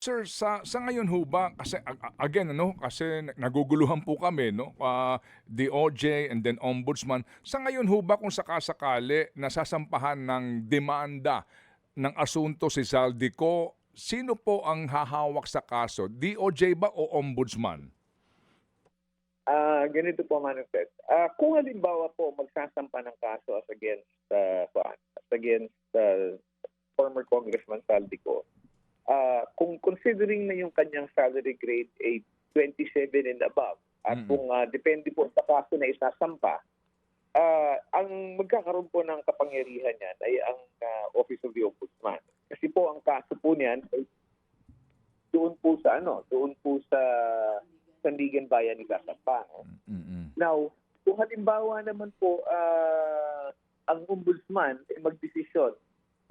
Sir, sa ngayon ho ba kasi again ano, kasi naguguluhan po kami 'no, DOJ and then Ombudsman. Sa ngayon ho ba kung sakasakali nasasampahan ng demanda ng asunto si Zaldico, sino po ang hahawak sa kaso, DOJ ba o Ombudsman? Ganito po, Manong Ted. Kung halimbawa po magsasampa ng kaso as against former Congressman Saldico, kung considering na yung kanyang salary grade ay 27 and above, at kung depende po sa kaso na isasampa, ang magkakaroon po ng kapangyarihan niyan ay ang Office of the Ombudsman. Kasi po ang kaso po niyan ay doon po sa Sandigan Bayan ni Gasampa. Now, kung halimbawa naman po ang ombudsman ay magdesisyon,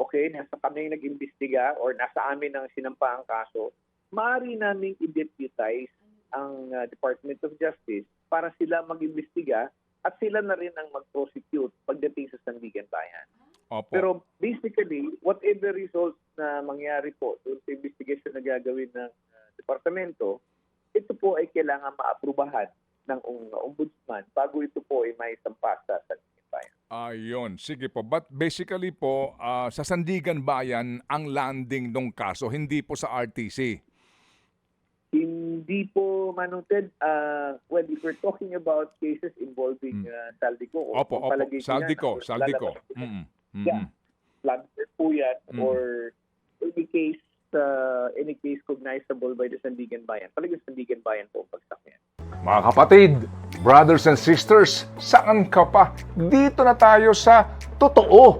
okay, nasa kami nag-imbestiga or nasa amin ang sinampa ang kaso, maaari naming i-deputize ang Department of Justice para sila mag-imbestiga at sila na rin ang mag-prosecute pagdating sa Sandigan Bayan. Opo. Pero basically, whatever results na mangyari po doon sa investigation na gagawin ng departamento, ito po ay kailangan maaprubahan ng ombudsman bago ito po ay may sampa sa Sandigan Bayan. Ayun, sige po. But basically po, sa Sandigan Bayan ang landing ng kaso, hindi po sa RTC. Hindi po, Manong Ted, well, if we're talking about cases involving Saldico, Opo, Saldico. Yeah, plunder po yan, or any case cognizable by the Sandigan Bayan. Talagang Sandigan Bayan po ang bagsak niyan. Mga kapatid, brothers and sisters, saan ka pa? Dito na tayo sa totoo.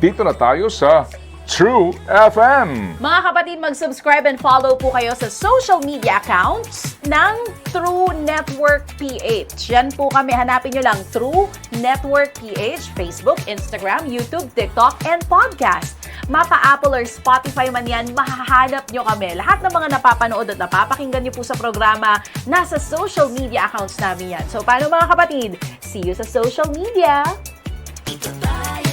Dito na tayo sa True FM. Mga kapatid, mag-subscribe and follow po kayo sa social media accounts ng True Network PH. Yan po kami, hanapin nyo lang True Network PH, Facebook, Instagram, YouTube, TikTok, and podcast. Mapa Apple or Spotify man yan, mahahanap nyo kami. Lahat ng mga napapanood at napapakinggan nyo po sa programa, nasa social media accounts namin yan. So, paano mga kapatid? See you sa social media! Dito tayo